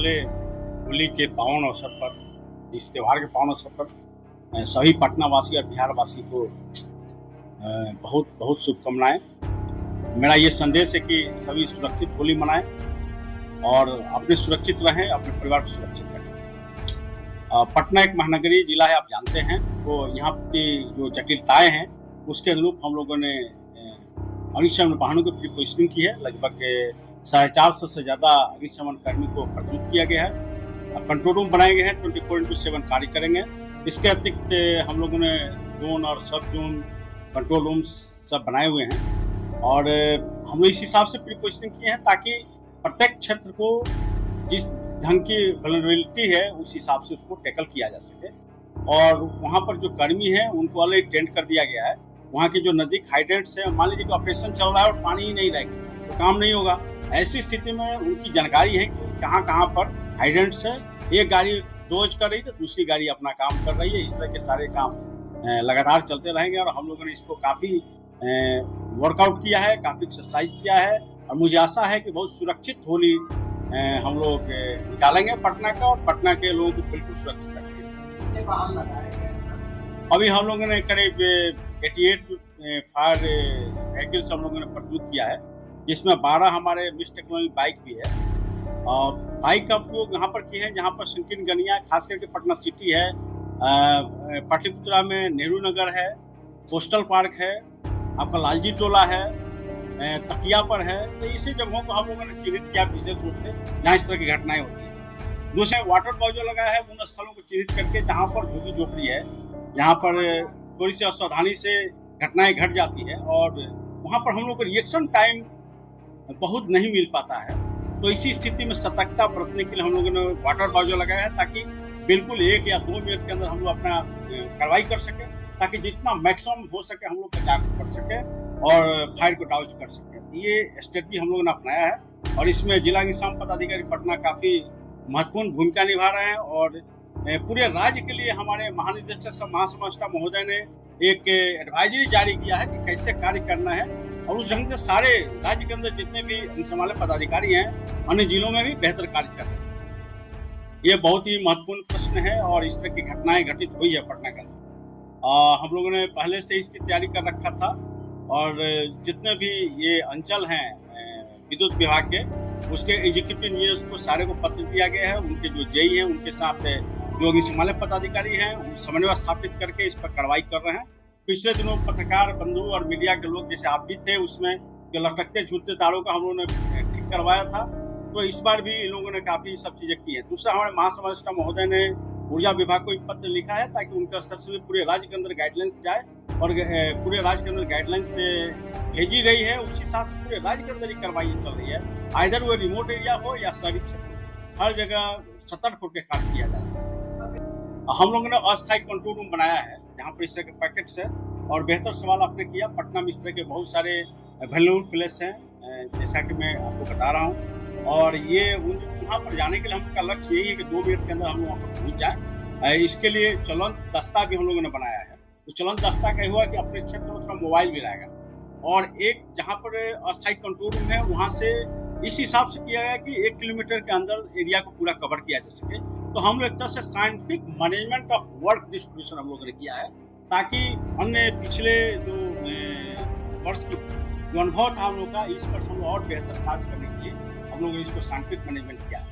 पहले होली के पावन अवसर पर, इस त्यौहार के पावन अवसर पर सभी पटना वासी और बिहार वासी को बहुत बहुत शुभकामनाएं। मेरा ये संदेश है कि सभी सुरक्षित होली मनाएं और अपने सुरक्षित रहें, अपने परिवार को सुरक्षित रखें। पटना एक महानगरीय जिला है, आप जानते हैं, तो यहाँ की जो जटिलताएं हैं उसके अनुरूप हम लोगों ने अग्निशमन वाहनों की प्रीपोजिशनिंग की है। लगभग 450 से ज़्यादा अग्निशमन कर्मी को प्रस्तुत किया गया है। कंट्रोल रूम बनाए गए हैं, 24/7 कार्य करेंगे। इसके अतिरिक्त हम लोगों ने जोन और सब जोन कंट्रोल रूम्स सब बनाए हुए हैं और हम लोग इस हिसाब से प्रीपोजिशनिंग किए हैं ताकि प्रत्येक क्षेत्र को जिस ढंग की वल्नरेबिलिटी है उस हिसाब से उसको टैकल किया जा सके। और वहाँ पर जो कर्मी है उनको ऑलरेडी ट्रेंड कर दिया गया है। वहाँ के जो नजदीक हाइड्रेंट्स है, मान लीजिए कि ऑपरेशन चल रहा है और पानी ही नहीं रहेगा तो काम नहीं होगा। ऐसी स्थिति में उनकी जानकारी है कि कहाँ कहाँ पर हाइड्रेंट्स है। एक गाड़ी डोज कर रही है तो दूसरी गाड़ी अपना काम कर रही है। इस तरह के सारे काम लगातार चलते रहेंगे और हम लोगों ने इसको काफ़ी वर्कआउट किया है, काफ़ी एक्सरसाइज किया है और मुझे आशा है कि बहुत सुरक्षित होली हम लोग निकालेंगे पटना का और पटना के लोगों को बिल्कुल सुरक्षित रखेंगे। अभी हम लोगों ने करीब 88 फायर व्हीकल्स हम लोगों ने प्रस्तुत किया है, जिसमें 12 हमारे मिस टेक्नोलॉजी बाइक भी है। और बाइक का उपयोग यहाँ पर किया है जहाँ पर संकीर्ण गनिया, खास करके पटना सिटी है, पाटलिपुत्रा में नेहरू नगर है, कोस्टल पार्क है, आपका लालजी टोला है, तकिया पर है। तो इसी जगहों को हम लोगों ने चिन्हित किया विशेष रूप से जहाँ इस तरह की घटनाएं होती हैं। दूसरे वाटर पाइप जो लगाया है उन स्थलों को चिन्हित करके जहाँ पर झुग्गी झोपड़ी है, जहाँ पर थोड़ी सी असावधानी से घटनाएं घट जाती है और वहाँ पर हम लोग को रिएक्शन टाइम बहुत नहीं मिल पाता है। तो इसी स्थिति में सतर्कता बरतने के लिए हम लोगों ने वाटर बाजू लगाया है ताकि बिल्कुल 1 या 2 मिनट के अंदर हम लोग अपना कार्रवाई कर सके, ताकि जितना मैक्सिमम हो सके हम लोग बचाव कर सके और फायर को डाउज कर सके। ये स्ट्रेटजी हम लोगों ने अपनाया है और इसमें जिला अग्निशमन पदाधिकारी पटना काफी महत्वपूर्ण भूमिका निभा रहे हैं। और पूरे राज्य के लिए हमारे महानिदेशक महासमाष्टा महोदय ने एक एडवाइजरी जारी किया है कि कैसे कार्य करना है और उस ढंग से सारे राज्य के अंदर जितने भी अग्निशमन वाले पदाधिकारी हैं अन्य जिलों में भी बेहतर कार्य कर रहे हैं। ये बहुत ही महत्वपूर्ण प्रश्न है और इस तरह की घटनाएं घटित हुई है पटना के अंदर। हम लोगों ने पहले से इसकी तैयारी कर रखा था और जितने भी ये अंचल हैं विद्युत विभाग के, उसके एग्जीक्यूटिव इंजीनियर्स को सारे को पत्र दिया गया है। उनके जो जेई हैं उनके साथ जो अग्निशमन पदाधिकारी हैं उन समन्वय स्थापित करके इस पर कार्रवाई कर रहे हैं। पिछले दिनों पत्रकार बंधु और मीडिया के लोग जैसे आप भी थे, उसमें जो लटकते झूलते तारों का हम लोगों ने ठीक करवाया था, तो इस बार भी इन लोगों ने काफी सब चीजें की है। दूसरा, हमारे महासमाष्टा महोदय ने ऊर्जा विभाग को एक पत्र लिखा है ताकि उनके स्तर से भी पूरे राज्य के अंदर गाइडलाइंस जाए और पूरे राज्य के अंदर गाइडलाइंस भेजी गई है। उस हिसाब से पूरे राज्य के अंदर ही कार्रवाई चल रही है, आइदर वो रिमोट एरिया हो या शहरी क्षेत्र, हर जगह सतर्क होकर कार्य किया जा रहा है। हम लोगों ने अस्थायी कंट्रोल रूम बनाया है जहाँ पर इस तरह के पैकेट्स है और बेहतर सवाल आपने किया। पटना में इस तरह के बहुत सारे वैल्यूएबल प्लेस हैं, जैसा कि मैं आपको बता रहा हूँ, और ये वहाँ पर जाने के लिए हम लोग का लक्ष्य यही है कि 2 मिनट के अंदर हम लोग वहाँ पर पहुँच जाए। इसके लिए चलंत दस्ता भी हम लोगों ने बनाया है। तो चलंत दस्ता क्या हुआ कि अपने क्षेत्र में थोड़ा मोबाइल भी रहेगा और एक जहाँ पर अस्थायी कंट्रोल रूम है वहाँ से इस हिसाब से किया गया कि 1 किलोमीटर के अंदर एरिया को पूरा कवर किया जा सके। तो हम लोग एक तरह से scientific management of work distribution हम लोगों ने किया है ताकि अन्य पिछले जो वर्ष की जो अनुभव था हम लोग का, इस वर्ष हम लोग और बेहतर कार्य करने के लिए हम लोगों ने इसको साइंटिफिक मैनेजमेंट किया है।